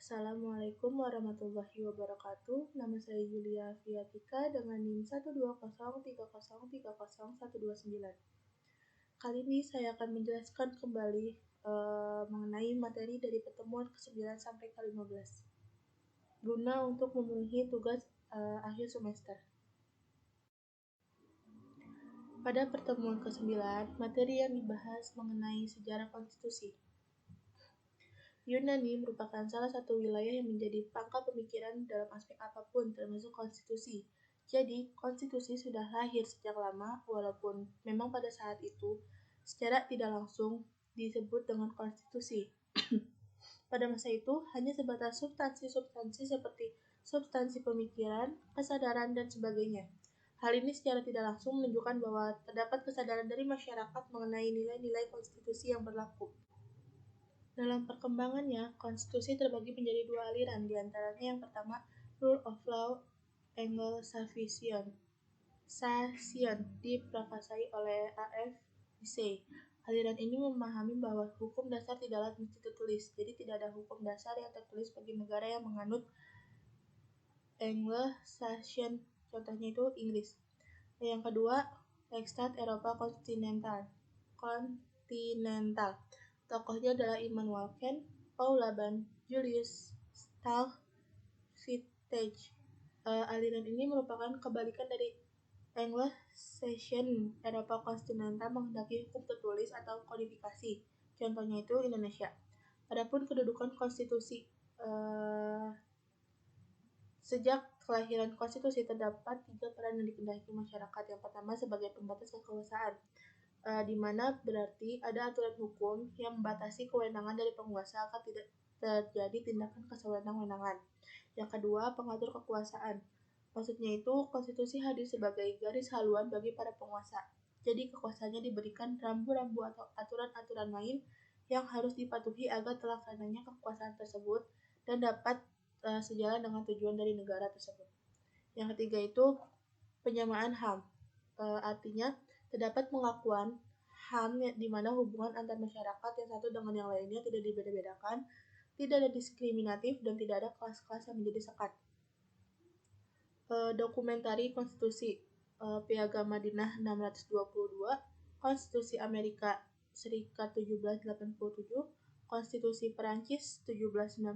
Assalamualaikum warahmatullahi wabarakatuh. Nama saya Yulia Fiatika dengan NIM 12030303029. Kali ini saya akan menjelaskan kembali mengenai materi dari pertemuan ke-9 sampai ke-15 guna untuk memenuhi tugas akhir semester. Pada pertemuan ke-9, materi yang dibahas mengenai sejarah konstitusi. Yunani merupakan salah satu wilayah yang menjadi pangkal pemikiran dalam aspek apapun, termasuk konstitusi. Jadi, konstitusi sudah lahir sejak lama, walaupun memang pada saat itu secara tidak langsung disebut dengan konstitusi. Pada masa itu, hanya sebatas substansi-substansi seperti substansi pemikiran, kesadaran, dan sebagainya. Hal ini secara tidak langsung menunjukkan bahwa terdapat kesadaran dari masyarakat mengenai nilai-nilai konstitusi yang berlaku. Dalam perkembangannya, konstitusi terbagi menjadi dua aliran, di antaranya yang pertama, Rule of Law Anglo-Saxon diprakarsai oleh A.F. Deasy. Aliran ini memahami bahwa hukum dasar tidaklah mesti tertulis, jadi tidak ada hukum dasar yang tertulis bagi negara yang menganut Anglo-Saxon, contohnya itu Inggris. Yang kedua, Rechtsstaat Eropa kontinental. Tokohnya adalah Immanuel Kant, Paul Laban, Julius Stahlhelfting. Aliran ini merupakan kebalikan dari Anglo-Saxon. Eropa kontinental menghendaki hukum tertulis atau kodifikasi, contohnya itu Indonesia. Adapun kedudukan konstitusi, sejak kelahiran konstitusi terdapat 3 peran yang dikehendaki masyarakat. Yang pertama sebagai pembatas kekuasaan, di mana berarti ada aturan hukum yang membatasi kewenangan dari penguasa agar tidak terjadi tindakan kesewenang-wenangan. Yang kedua, pengatur kekuasaan. Maksudnya itu, konstitusi hadir sebagai garis haluan bagi para penguasa. Jadi kekuasaannya diberikan rambu-rambu atau aturan-aturan main yang harus dipatuhi agar terlaksananya kekuasaan tersebut dan dapat sejalan dengan tujuan dari negara tersebut. Yang ketiga itu penyamaan HAM. Artinya terdapat pengakuan HAM di mana hubungan antar masyarakat yang satu dengan yang lainnya tidak dibeda-bedakan, tidak ada diskriminatif, dan tidak ada kelas-kelas yang menjadi sekat. Dokumentari konstitusi, Piagam Madinah 622, Konstitusi Amerika Serikat 1787, Konstitusi Perancis 1791,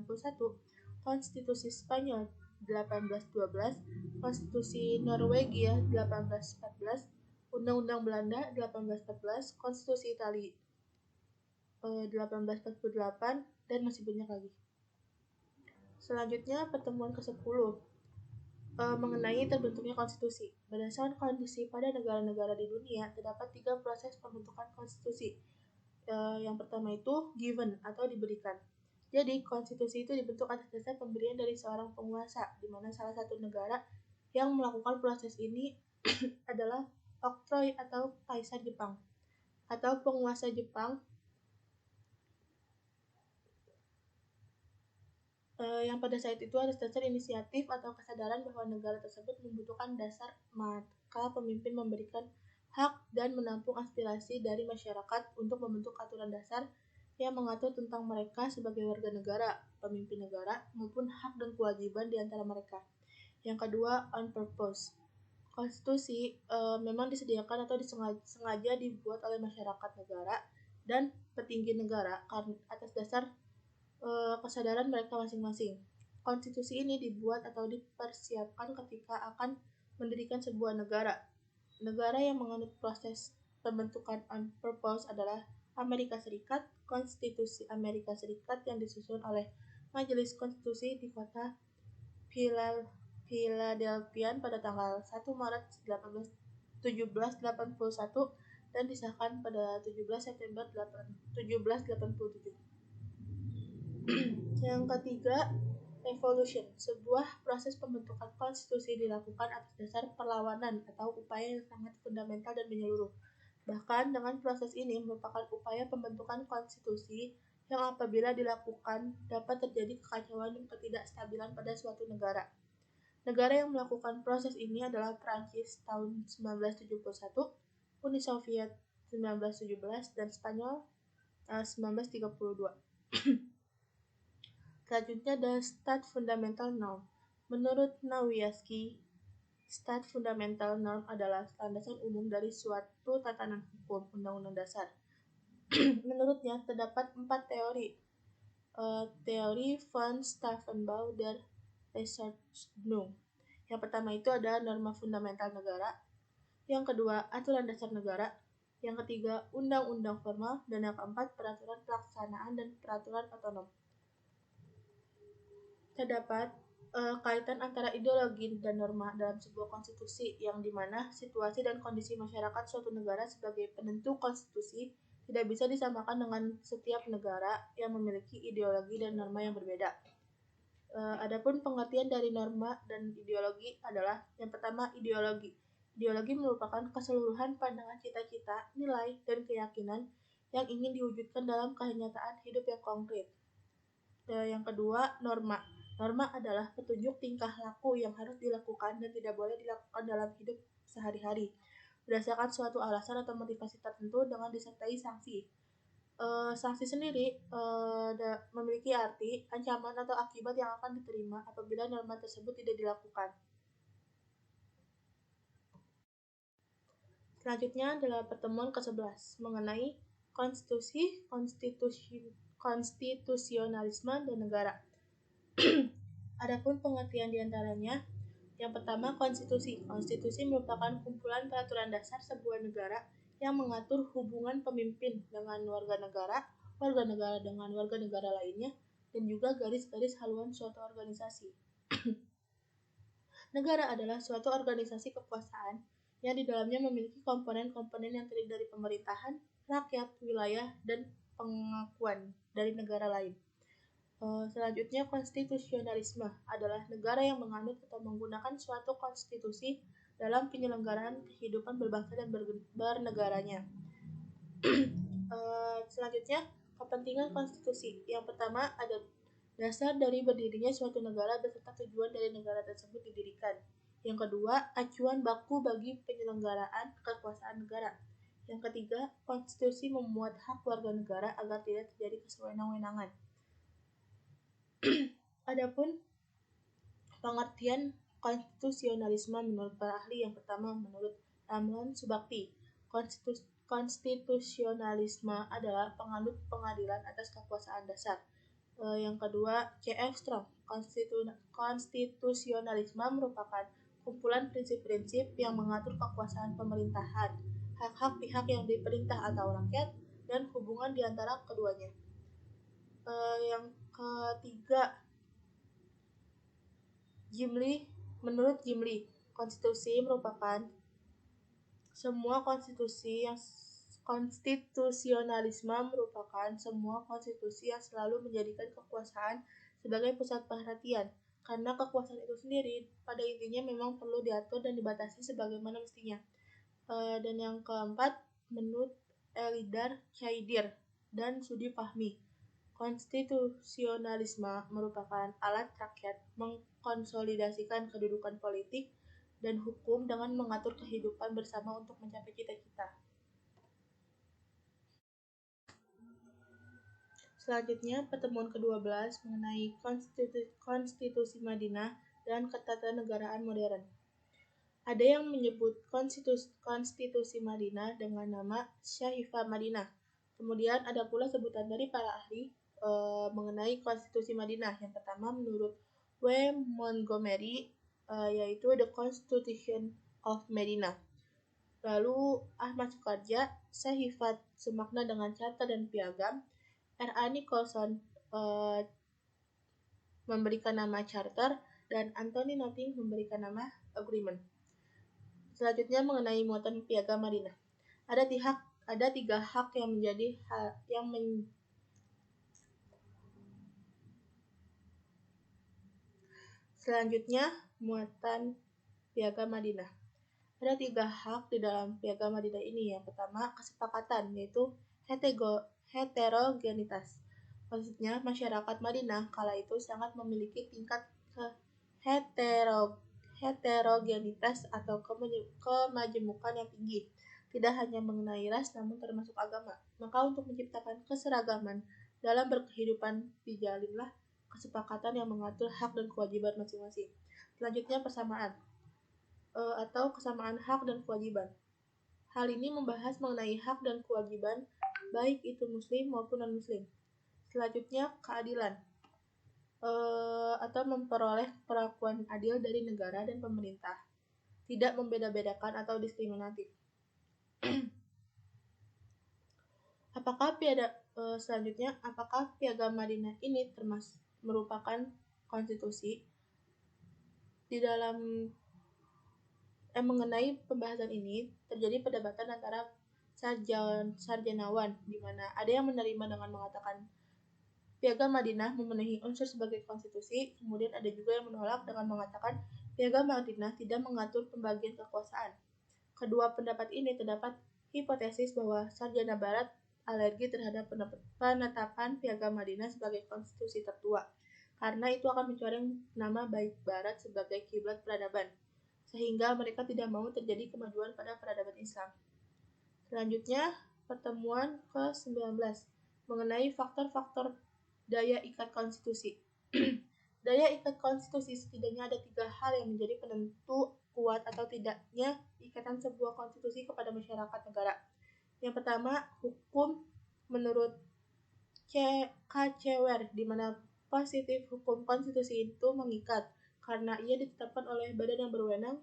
Konstitusi Spanyol 1812, Konstitusi Norwegia 1814, Undang-Undang Belanda 1814, Konstitusi Italia 1848, dan masih banyak lagi. Selanjutnya pertemuan ke-10 mengenai terbentuknya konstitusi. Berdasarkan kondisi pada negara-negara di dunia, terdapat 3 proses pembentukan konstitusi. Yang pertama itu given atau diberikan. Jadi, konstitusi itu dibentuk atas dasar pemberian dari seorang penguasa, di mana salah satu negara yang melakukan proses ini adalah oktroi atau kaisar Jepang atau penguasa Jepang yang pada saat itu atas dasar inisiatif atau kesadaran bahwa negara tersebut membutuhkan dasar, maka pemimpin memberikan hak dan menampung aspirasi dari masyarakat untuk membentuk aturan dasar yang mengatur tentang mereka sebagai warga negara, pemimpin negara, maupun hak dan kewajiban di antara mereka. Yang kedua, on purpose. Konstitusi memang disediakan atau sengaja dibuat oleh masyarakat negara dan petinggi negara atas dasar kesadaran mereka masing-masing. Konstitusi ini dibuat atau dipersiapkan ketika akan mendirikan sebuah negara. Negara yang menganut proses pembentukan on purpose adalah Amerika Serikat. Konstitusi Amerika Serikat yang disusun oleh Majelis Konstitusi di kota Philadelphia pada tanggal 1 Maret 1781 dan disahkan pada 17 September 1787. Yang ketiga, evolution. Sebuah proses pembentukan konstitusi dilakukan atas dasar perlawanan atau upaya yang sangat fundamental dan menyeluruh. Bahkan dengan proses ini merupakan upaya pembentukan konstitusi yang apabila dilakukan dapat terjadi kekacauan dan ketidakstabilan pada suatu negara. Negara yang melakukan proses ini adalah Prancis tahun 1971, Uni Soviet 1917, dan Spanyol 1932. Selanjutnya ada Staatsfundamental Norm. Menurut Nawiaski, Staatsfundamental Norm adalah landasan umum dari suatu tatanan hukum, Undang-Undang Dasar. Menurutnya, terdapat 4 teori. Teori von Stauffenberg der Rechtsordnung. Yang pertama itu ada norma fundamental negara. Yang kedua, aturan dasar negara. Yang ketiga, undang-undang formal. Dan yang keempat, peraturan pelaksanaan dan peraturan otonom. Terdapat kaitan antara ideologi dan norma dalam sebuah konstitusi yang dimana situasi dan kondisi masyarakat suatu negara sebagai penentu konstitusi tidak bisa disamakan dengan setiap negara yang memiliki ideologi dan norma yang berbeda. Adapun pengertian dari norma dan ideologi adalah yang pertama ideologi. Ideologi merupakan keseluruhan pandangan cita-cita, nilai, dan keyakinan yang ingin diwujudkan dalam kenyataan hidup yang konkret. Yang kedua, norma. Norma adalah petunjuk tingkah laku yang harus dilakukan dan tidak boleh dilakukan dalam hidup sehari-hari berdasarkan suatu alasan atau motivasi tertentu dengan disertai sanksi. Sanksi sendiri memiliki arti, ancaman, atau akibat yang akan diterima apabila norma tersebut tidak dilakukan. Selanjutnya adalah pertemuan ke-11 mengenai konstitusionalisme dan negara. Adapun pengertian diantaranya, yang pertama konstitusi. Konstitusi merupakan kumpulan peraturan dasar sebuah negara yang mengatur hubungan pemimpin dengan warga negara dengan warga negara lainnya, dan juga garis-garis haluan suatu organisasi. Negara adalah suatu organisasi kekuasaan yang di dalamnya memiliki komponen-komponen yang terdiri dari pemerintahan, rakyat, wilayah, dan pengakuan dari negara lain. Selanjutnya, konstitusionalisme adalah negara yang menganut atau menggunakan suatu konstitusi dalam penyelenggaraan kehidupan berbangsa dan bernegaranya. Selanjutnya, kepentingan konstitusi. Yang pertama ada dasar dari berdirinya suatu negara beserta tujuan dari negara tersebut didirikan. Yang kedua, acuan baku bagi penyelenggaraan kekuasaan negara. Yang ketiga, konstitusi memuat hak warga negara agar tidak terjadi kesewenang-wenangan. Adapun pengertian konstitusionalisme menurut para ahli, yang pertama menurut Ramlan Subakti, konstitusionalisme adalah penganut pengadilan atas kekuasaan dasar. Yang kedua, C.F. Strong, konstitusionalisme merupakan kumpulan prinsip-prinsip yang mengatur kekuasaan pemerintahan, hak-hak pihak yang diperintah atau rakyat, dan hubungan di antara keduanya. Yang ketiga, menurut Jim Lee, konstitusionalisme merupakan semua konstitusi yang selalu menjadikan kekuasaan sebagai pusat perhatian, karena kekuasaan itu sendiri pada intinya memang perlu diatur dan dibatasi sebagaimana mestinya. Dan yang keempat, menurut Elidar Chaidir dan Sudi Fahmi, konstitusionalisme merupakan alat rakyat mengkonsolidasikan kedudukan politik dan hukum dengan mengatur kehidupan bersama untuk mencapai cita-cita. Selanjutnya, pertemuan ke-12 mengenai konstitusi Madinah dan ketatanegaraan modern. Ada yang menyebut konstitusi Madinah dengan nama Syahifah Madinah. Kemudian ada pula sebutan dari para ahli mengenai konstitusi Madinah. Yang pertama menurut W. Montgomery, yaitu The Constitution of Medina. Lalu Ahmad Sukarja, Syahifat semakna dengan carta dan piagam. R.A. Nicholson memberikan nama charter, dan Anthony Nothing memberikan nama agreement. Selanjutnya mengenai muatan piagam Madinah. Ada tiga hak yang Selanjutnya, muatan piagam Madinah. Ada tiga hak di dalam piagam Madinah ini. Yang pertama, kesepakatan, yaitu heterogenitas. Maksudnya, masyarakat Madinah kala itu sangat memiliki tingkat heterogenitas atau kemajemukan yang tinggi, tidak hanya mengenai ras namun termasuk agama. Maka untuk menciptakan keseragaman dalam berkehidupan dijalinlah kesepakatan yang mengatur hak dan kewajiban masing-masing. Selanjutnya persamaan atau kesamaan hak dan kewajiban. Hal ini membahas mengenai hak dan kewajiban baik itu muslim maupun non-muslim. Selanjutnya keadilan atau memperoleh perlakuan adil dari negara dan pemerintah, tidak membeda-bedakan atau diskriminatif. Selanjutnya, apakah Piagam Madinah ini merupakan konstitusi? Di dalam mengenai pembahasan ini terjadi perdebatan antara sarjanawan, di mana ada yang menerima dengan mengatakan Piagam Madinah memenuhi unsur sebagai konstitusi, kemudian ada juga yang menolak dengan mengatakan Piagam Madinah tidak mengatur pembagian kekuasaan. Kedua pendapat ini terdapat hipotesis bahwa sarjana barat alergi terhadap penetapan Piagam Madinah sebagai konstitusi tertua, karena itu akan mencoreng nama baik barat sebagai kiblat peradaban, sehingga mereka tidak mau terjadi kemajuan pada peradaban Islam. Selanjutnya, pertemuan ke-19 mengenai faktor-faktor daya ikat konstitusi. Daya ikat konstitusi setidaknya ada 3 hal yang menjadi penentu kuat atau tidaknya ikatan sebuah konstitusi kepada masyarakat negara. Yang pertama, hukum menurut Kacewar, di mana positif hukum konstitusi itu mengikat karena ia ditetapkan oleh badan yang berwenang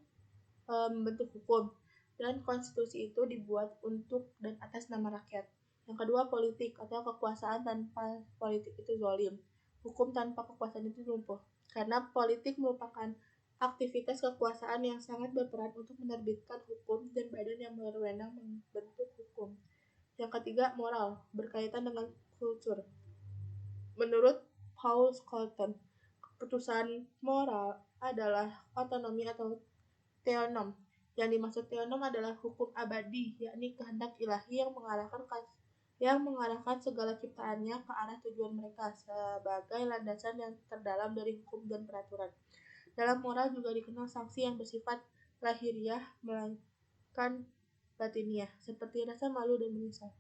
membentuk hukum, dan konstitusi itu dibuat untuk dan atas nama rakyat. Yang kedua, politik atau kekuasaan tanpa politik itu zalim. Hukum tanpa kekuasaan itu lumpuh. Karena politik merupakan aktivitas kekuasaan yang sangat berperan untuk menerbitkan hukum dan badan yang berwenang membentuk hukum. Yang ketiga, moral, berkaitan dengan kultur. Menurut Paul Scholten, keputusan moral adalah otonomi atau teonom. Yang dimaksud teonom adalah hukum abadi, yakni kehendak ilahi yang mengarahkan segala ciptaannya ke arah tujuan mereka sebagai landasan yang terdalam dari hukum dan peraturan. Dalam moral juga dikenal sanksi yang bersifat lahiriah melainkan batiniah, seperti rasa malu dan menyesal.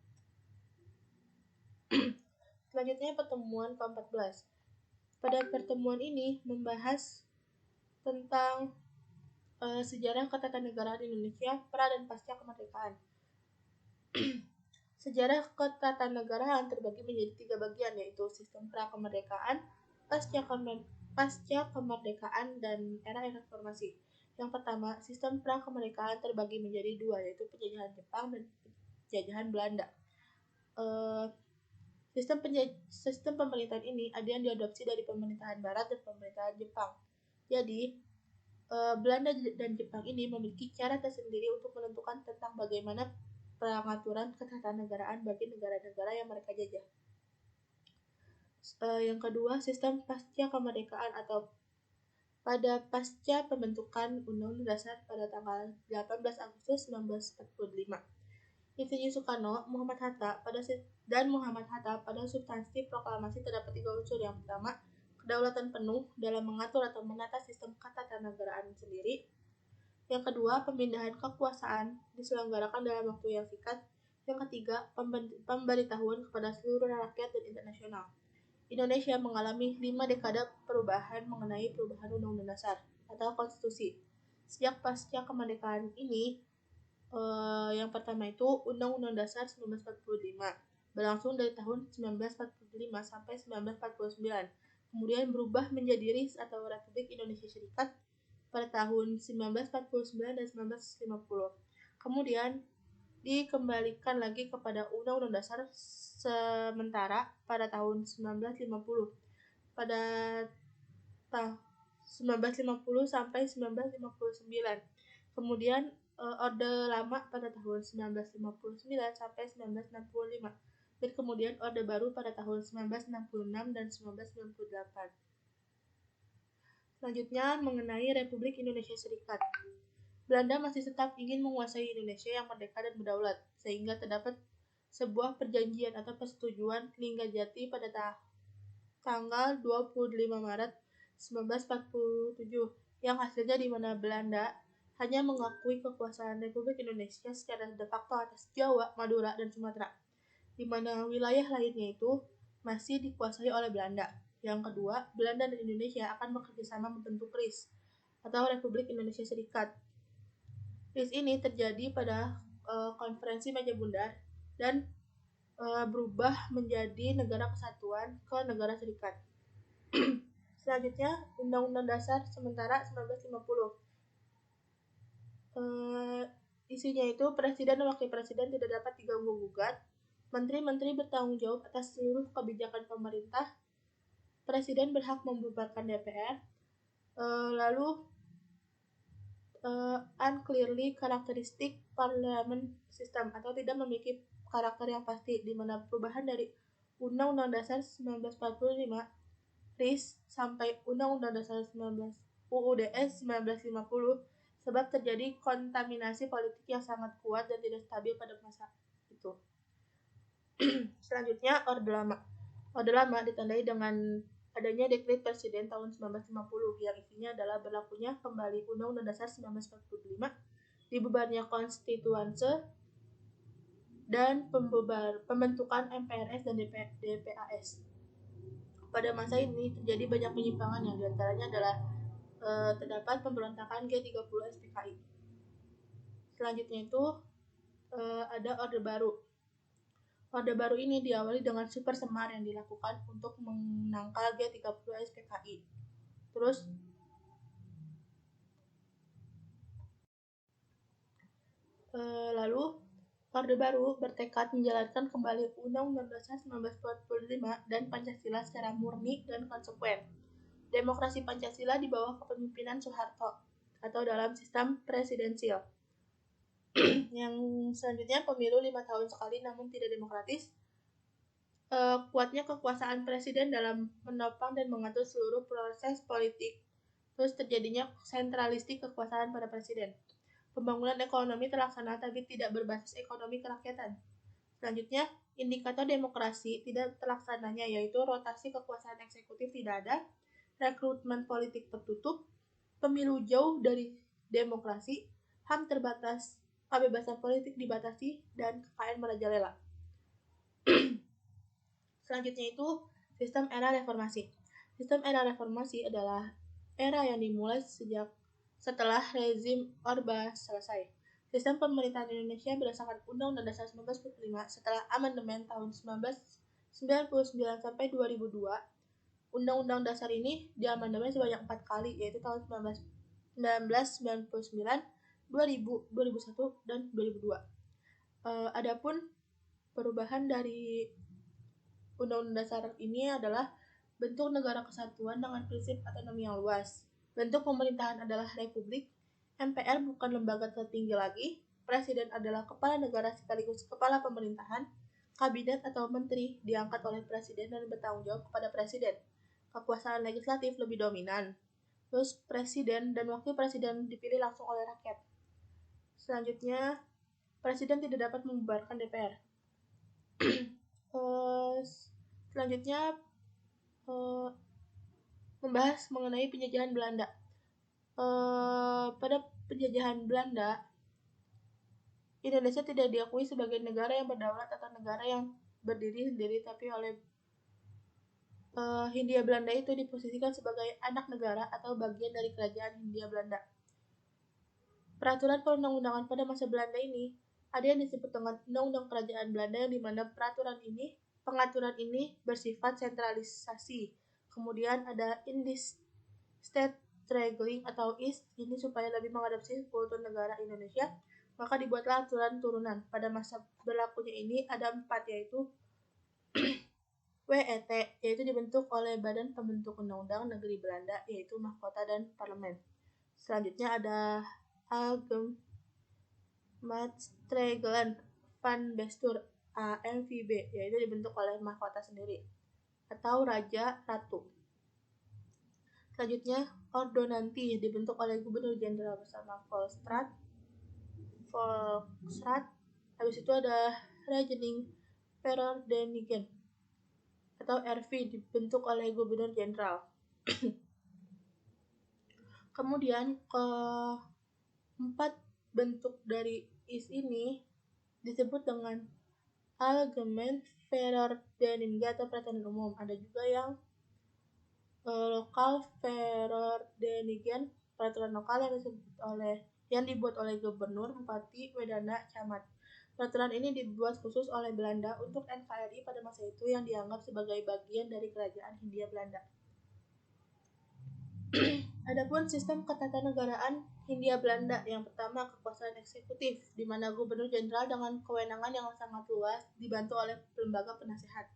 Selanjutnya pertemuan ke-14. Pada pertemuan ini membahas tentang sejarah ketatanegaraan Indonesia pra dan pasca kemerdekaan. Sejarah ketatanegaraan terbagi menjadi 3 bagian, yaitu sistem pra-kemerdekaan, pasca kemerdekaan, dan era reformasi. Yang pertama, sistem pra-kemerdekaan terbagi menjadi 2, yaitu penjajahan Jepang dan penjajahan Belanda. Sistem pemerintahan ini ada yang diadopsi dari pemerintahan Barat dan pemerintahan Jepang. Jadi, Belanda dan Jepang ini memiliki cara tersendiri untuk menentukan tentang bagaimana pengaturan ketatanegaraan bagi negara-negara yang mereka jajah. Yang kedua, sistem pasca kemerdekaan atau pada pasca pembentukan Undang-Undang Dasar pada tanggal 18 Agustus 1945. Insinyur Soekarno, Muhammad Hatta pada substansi proklamasi terdapat 3 unsur. Yang pertama, kedaulatan penuh dalam mengatur atau menata sistem ketatanegaraan sendiri. Yang kedua, pemindahan kekuasaan diselenggarakan dalam waktu yang singkat. Yang ketiga, pemberitahuan kepada seluruh rakyat dan internasional. Indonesia mengalami 5 dekade perubahan mengenai perubahan Undang-Undang Dasar atau Konstitusi. Sejak pasca kemerdekaan ini, yang pertama itu Undang-Undang Dasar 1945, berlangsung dari tahun 1945 sampai 1949. Kemudian berubah menjadi RIS atau Republik Indonesia Serikat pada tahun 1949 dan 1950. Kemudian dikembalikan lagi kepada Undang-Undang Dasar sementara pada tahun 1950. Pada tahun 1950 sampai 1959. Kemudian Orde Lama pada tahun 1959 sampai 1965. Dan kemudian Orde Baru pada tahun 1966 dan 1998. Selanjutnya mengenai Republik Indonesia Serikat. Belanda masih tetap ingin menguasai Indonesia yang merdeka dan berdaulat, sehingga terdapat sebuah perjanjian atau persetujuan Linggajati pada tanggal 25 Maret 1947, yang hasilnya di mana Belanda hanya mengakui kekuasaan Republik Indonesia secara de facto atas Jawa, Madura, dan Sumatera, di mana wilayah lainnya itu masih dikuasai oleh Belanda. Yang kedua, Belanda dan Indonesia akan bekerjasama membentuk RIS atau Republik Indonesia Serikat. RIS ini terjadi pada konferensi meja bundar dan berubah menjadi negara kesatuan ke negara serikat. Selanjutnya, Undang-Undang Dasar sementara 1950. Isinya itu Presiden dan Wakil Presiden tidak dapat diganggu-gugat. Menteri-menteri bertanggung jawab atas seluruh kebijakan pemerintah. Presiden berhak membubarkan DPR. Lalu unclearly characteristic parliament system atau tidak memiliki karakter yang pasti, di mana perubahan dari Undang-Undang Dasar 1945 RIS sampai Undang-Undang Dasar 19 UUDS 1950 sebab terjadi kontaminasi politik yang sangat kuat dan tidak stabil pada masa itu. Selanjutnya, Orde Lama. Orde Lama ditandai dengan adanya Dekret Presiden tahun 1950 yang isinya adalah berlakunya kembali Undang-Undang Dasar 1945, dibubarnya Konstituante, dan pembentukan MPRS dan DPAS. Pada masa ini terjadi banyak penyimpangan yang diantaranya adalah terdapat pemberontakan G30 SPKI. Selanjutnya itu ada Orde Baru. Orde Baru ini diawali dengan super semar yang dilakukan untuk menangkal G30 SPKI. Terus lalu Orde Baru bertekad menjalankan kembali Undang-Undang Dasar 1945 dan Pancasila secara murni dan konsekuen. Demokrasi Pancasila di bawah kepemimpinan Soeharto atau dalam sistem presidensial. Yang selanjutnya, pemilu 5 tahun sekali namun tidak demokratis. Kuatnya kekuasaan presiden dalam menopang dan mengatur seluruh proses politik. Terus terjadinya sentralistik kekuasaan pada presiden. Pembangunan ekonomi terlaksana tapi tidak berbasis ekonomi kerakyatan. Selanjutnya, indikator demokrasi tidak terlaksananya yaitu rotasi kekuasaan eksekutif tidak ada, rekrutmen politik tertutup, pemilu jauh dari demokrasi, HAM terbatas, kebebasan politik dibatasi, dan KKN merajalela. Selanjutnya itu sistem era reformasi. Sistem era reformasi adalah era yang dimulai setelah rezim Orba selesai. Sistem pemerintahan Indonesia berdasarkan Undang-Undang Dasar 1945 setelah amandemen tahun 1999 sampai 2002. Undang-Undang Dasar ini diamandemen sebanyak 4 kali, yaitu tahun 1999, 2000, 2001, dan 2002. Adapun perubahan dari Undang-Undang Dasar ini adalah bentuk negara kesatuan dengan prinsip otonomi yang luas. Bentuk pemerintahan adalah republik, MPR bukan lembaga tertinggi lagi, presiden adalah kepala negara sekaligus kepala pemerintahan, kabinet atau menteri diangkat oleh presiden dan bertanggung jawab kepada presiden. Kekuasaan legislatif lebih dominan. Terus presiden dan wakil presiden dipilih langsung oleh rakyat. Selanjutnya, presiden tidak dapat membubarkan DPR. Selanjutnya membahas mengenai penjajahan Belanda. Pada penjajahan Belanda, Indonesia tidak diakui sebagai negara yang berdaulat atau negara yang berdiri sendiri, tapi oleh Hindia Belanda itu diposisikan sebagai anak negara atau bagian dari kerajaan Hindia Belanda. Peraturan perundang-undangan pada masa Belanda ini ada yang disebut dengan Undang-Undang Kerajaan Belanda, yang dimana pengaturan ini bersifat sentralisasi. Kemudian ada State Regeling atau IST, ini supaya lebih mengadopsi kultur negara Indonesia, maka dibuatlah aturan turunan. Pada masa berlakunya ini ada 4, yaitu WET, yaitu dibentuk oleh Badan Pembentuk Undang-Undang Negeri Belanda, yaitu Mahkota dan Parlemen. Selanjutnya ada Maatregelen van Bestuur, AMVB, yaitu dibentuk oleh mahkota sendiri atau Raja Ratu. Selanjutnya, Ordonantie dibentuk oleh Gubernur Jenderal bersama Volksraad. Habis itu ada Regening Verordeningen atau RV, dibentuk oleh Gubernur Jenderal. Kemudian keempat bentuk dari IS ini disebut dengan Algemeen Verordeningen atau peraturan umum. Ada juga yang Lokal Verordningen, peraturan lokal yang dibuat oleh gubernur, bupati, wedana, camat. Peraturan ini dibuat khusus oleh Belanda untuk NKRI pada masa itu yang dianggap sebagai bagian dari kerajaan Hindia Belanda. Adapun sistem ketatanegaraan Hindia Belanda, yang pertama kekuasaan eksekutif, di mana gubernur jenderal dengan kewenangan yang sangat luas dibantu oleh lembaga penasehat.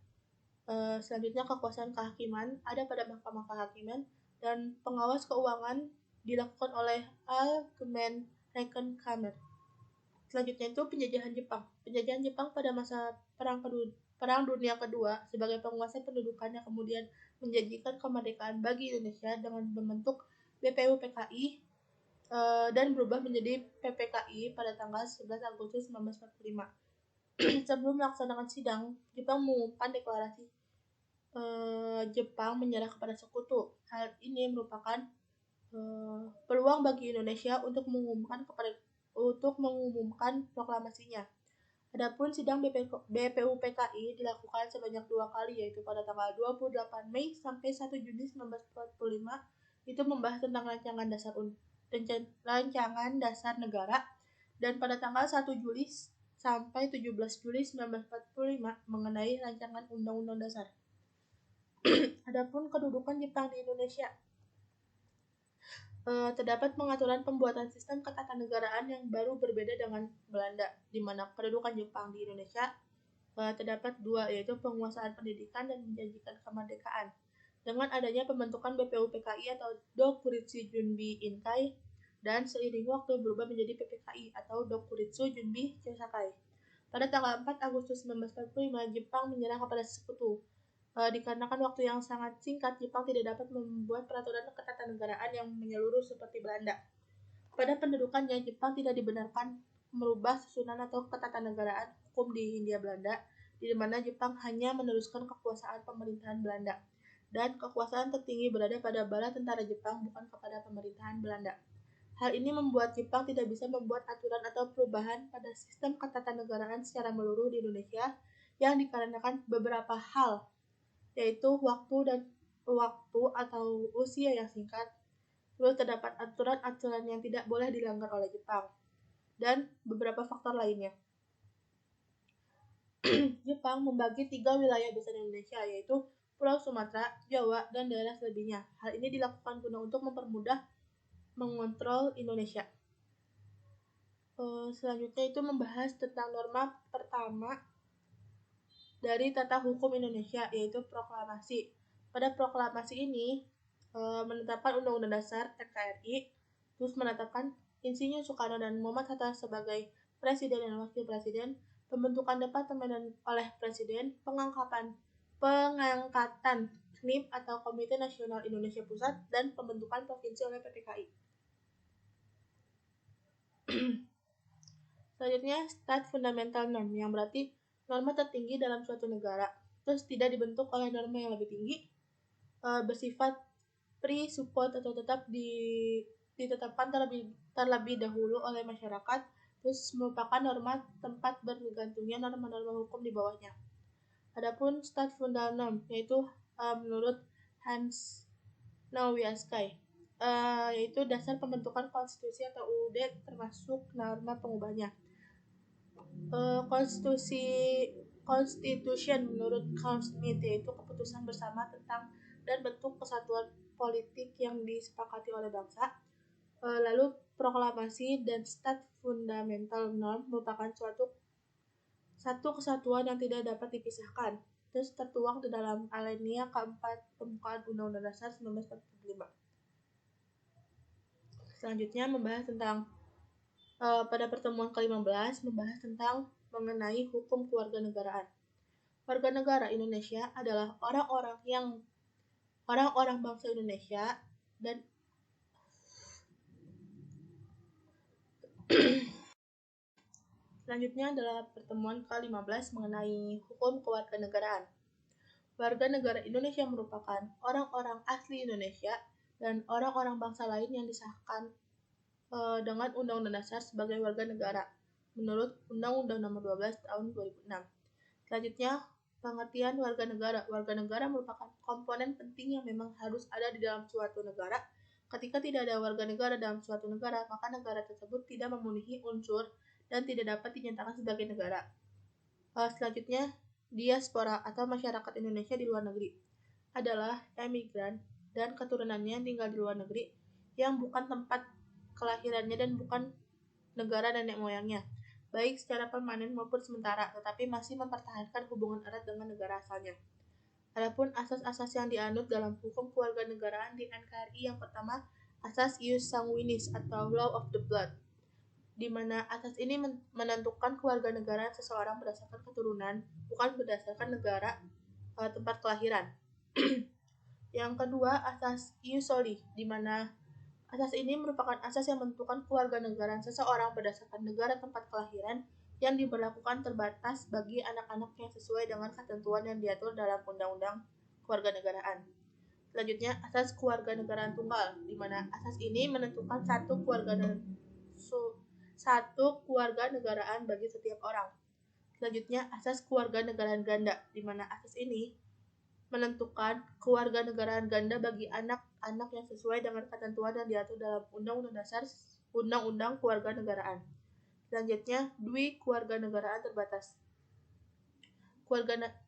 Selanjutnya kekuasaan kehakiman ada pada Mahkamah Kehakiman, dan pengawas keuangan dilakukan oleh Allgemeine Rechnungskammer. Selanjutnya itu penjajahan Jepang. Penjajahan Jepang pada masa Perang Dunia Kedua sebagai penguasa pendudukan yang kemudian menjanjikan kemerdekaan bagi Indonesia dengan membentuk BPUPKI dan berubah menjadi PPKI pada tanggal 11 Agustus 1945. Sebelum melaksanakan sidang, Jepang mengumumkan deklarasi Jepang menyerah kepada sekutu. Hal ini merupakan peluang bagi Indonesia untuk mengumumkan proklamasinya. Adapun sidang BPUPKI dilakukan sebanyak 2 kali, yaitu pada tanggal 28 Mei sampai 1 Juni 1945, itu membahas tentang rancangan dasar negara, dan pada tanggal 1 Juli sampai 17 Juli 1945 mengenai rancangan Undang-Undang Dasar. Adapun kedudukan Jepang di Indonesia, terdapat pengaturan pembuatan sistem ketatanegaraan yang baru berbeda dengan Belanda, di mana kedudukan Jepang di Indonesia terdapat 2, yaitu penguasaan pendidikan dan menjanjikan kemerdekaan. Dengan adanya pembentukan BPUPKI atau Dokuritsu Junbi Inkai, dan seiring waktu berubah menjadi PPKI atau Dokuritsu Junbi Chosakai. Pada tanggal 4 Agustus 1945, Jepang menyerah kepada sekutu. Dikarenakan waktu yang sangat singkat, Jepang tidak dapat membuat peraturan ketatanegaraan yang menyeluruh seperti Belanda. Pada pendudukannya, Jepang tidak dibenarkan merubah susunan atau ketatanegaraan hukum di Hindia Belanda, di mana Jepang hanya meneruskan kekuasaan pemerintahan Belanda, dan kekuasaan tertinggi berada pada bala tentara Jepang, bukan kepada pemerintahan Belanda. Hal ini membuat Jepang tidak bisa membuat aturan atau perubahan pada sistem ketatanegaraan secara menyeluruh di Indonesia, yang dikarenakan beberapa hal, yaitu waktu atau usia yang singkat, terus terdapat aturan-aturan yang tidak boleh dilanggar oleh Jepang, dan beberapa faktor lainnya. Jepang membagi 3 wilayah besar Indonesia, yaitu Pulau Sumatera, Jawa, dan daerah selebihnya. Hal ini dilakukan guna untuk mempermudah mengontrol Indonesia. Selanjutnya itu membahas tentang norma pertama dari tata hukum Indonesia, yaitu proklamasi. Pada proklamasi ini menetapkan Undang-Undang Dasar NKRI, terus menetapkan Insinyur Soekarno dan Muhammad Hatta sebagai Presiden dan Wakil Presiden, pembentukan departemen oleh Presiden, pengangkatan KNIP atau Komite Nasional Indonesia Pusat, dan pembentukan provinsi oleh PPKI. Selanjutnya, Stat Fundamental Norm, yang berarti norma tertinggi dalam suatu negara, terus tidak dibentuk oleh norma yang lebih tinggi, bersifat pre-support atau tetap ditetapkan terlebih dahulu oleh masyarakat, terus merupakan norma tempat bergantungnya norma-norma hukum di bawahnya. Adapun Stat Fundamental Norm, yaitu menurut Hans Nawiaskay, yaitu dasar pembentukan konstitusi atau UUD termasuk norma pengubahnya. Constitution menurut Carl Smith, yaitu keputusan bersama tentang dan bentuk kesatuan politik yang disepakati oleh bangsa. Lalu proklamasi dan Stat Fundamental Norm merupakan satu kesatuan yang tidak dapat dipisahkan, terus tertuang di dalam alinea keempat pembukaan Undang-Undang Dasar 1945. Selanjutnya membahas tentang pada pertemuan ke-15 membahas tentang mengenai hukum kewarganegaraan. Warga negara Indonesia adalah orang-orang bangsa Indonesia, dan selanjutnya adalah pertemuan ke-15 mengenai hukum kewarganegaraan. Warga negara Indonesia merupakan orang-orang asli Indonesia dan orang-orang bangsa lain yang disahkan dengan Undang-Undang Dasar sebagai warga negara menurut Undang-Undang Nomor 12 Tahun 2006. Selanjutnya, Pengertian warga negara. Warga negara merupakan komponen penting yang memang harus ada di dalam suatu negara. Ketika tidak ada warga negara dalam suatu negara, maka negara tersebut tidak memenuhi unsur dan tidak dapat dinyatakan sebagai negara. Selanjutnya, diaspora atau masyarakat Indonesia di luar negeri adalah emigran dan keturunannya yang tinggal di luar negeri yang bukan tempat kelahirannya dan bukan negara nenek moyangnya, baik secara permanen maupun sementara, tetapi masih mempertahankan hubungan erat dengan negara asalnya. Adapun asas-asas yang dianut dalam hukum kewarganegaraan di NKRI yang pertama, asas ius sanguinis atau law of the blood, di mana asas ini menentukan kewarganegaraan seseorang berdasarkan keturunan, bukan berdasarkan negara tempat kelahiran. Yang kedua, asas ius soli, di mana asas ini merupakan asas yang menentukan kewarganegaraan seseorang berdasarkan negara tempat kelahiran yang diberlakukan terbatas bagi anak-anak yang sesuai dengan ketentuan yang diatur dalam Undang-Undang Kewarganegaraan. Selanjutnya, asas kewarganegaraan tunggal, di mana asas ini menentukan satu kewarganegaraan bagi setiap orang. Selanjutnya, asas kewarganegaraan ganda, di mana asas ini menentukan kewarganegaraan ganda bagi anak-anak yang sesuai dengan ketentuan yang diatur dalam Undang-Undang Dasar Undang-Undang Kewarganegaraan. Selanjutnya, dwi kewarganegaraan terbatas.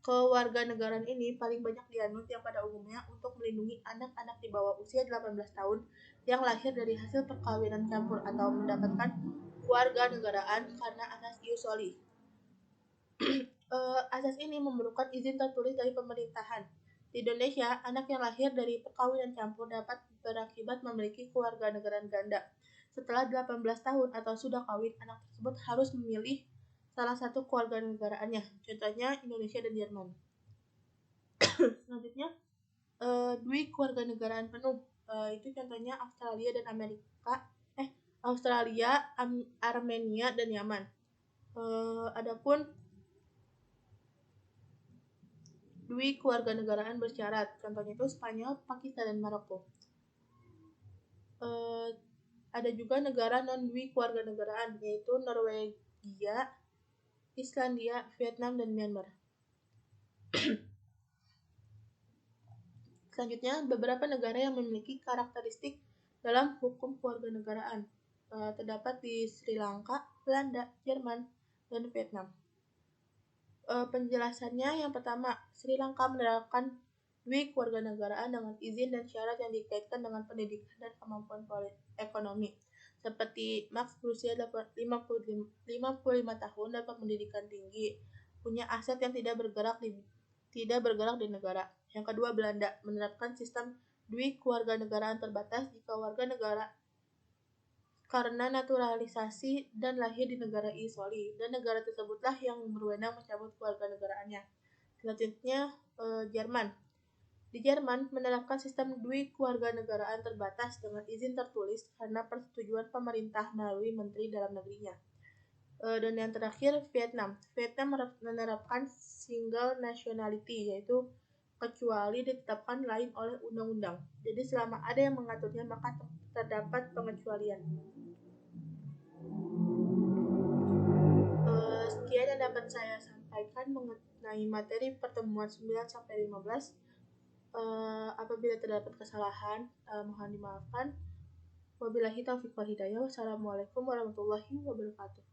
Kewarganegaraan ini paling banyak dianut yang pada umumnya untuk melindungi anak-anak di bawah usia 18 tahun yang lahir dari hasil perkawinan campur atau mendapatkan kewarganegaraan karena asas ius soli. Asas ini memerlukan izin tertulis dari pemerintahan. Di Indonesia, anak yang lahir dari perkawinan campur dapat berakibat memiliki kewarganegaraan ganda. Setelah 18 tahun atau sudah kawin, anak tersebut harus memilih salah satu kewarganegaraannya. Contohnya Indonesia dan Jerman. Selanjutnya, dwi kewarganegaraan penuh. Itu contohnya Australia dan Armenia dan Yaman. Adapun dwi kewarganegaraan bersyarat, contohnya itu Spanyol, Pakistan, dan Maroko. Ada juga negara non-dwi kewarganegaraan, yaitu Norwegia, Islandia, Vietnam, dan Myanmar. Selanjutnya, beberapa negara yang memiliki karakteristik dalam hukum kewarganegaraan terdapat di Sri Lanka, Belanda, Jerman, dan Vietnam. Penjelasannya yang pertama, Sri Lanka menerapkan dwi kewarganegaraan dengan izin dan syarat yang dikaitkan dengan pendidikan dan kemampuan ekonomi. Seperti Max berusia 55 tahun dapat pendidikan tinggi, punya aset yang tidak bergerak di negara. Yang kedua, Belanda menerapkan sistem dwi kewarganegaraan terbatas jika warga negara karena naturalisasi dan lahir di negara ius soli, dan negara tersebutlah yang berwenang mencabut kewarganegaraannya. Selanjutnya, Jerman. Di Jerman menerapkan sistem dwi kewarganegaraan terbatas dengan izin tertulis karena persetujuan pemerintah melalui menteri dalam negerinya. Dan yang terakhir, Vietnam. Vietnam menerapkan single nationality, yaitu kecuali ditetapkan lain oleh undang-undang. Jadi selama ada yang mengaturnya maka terdapat pengecualian. Sekian yang dapat saya sampaikan mengenai materi pertemuan 9-15. Apabila terdapat kesalahan, mohon dimaafkan. Wabillahi taufiq wal hidayah. Wassalamualaikum warahmatullahi wabarakatuh.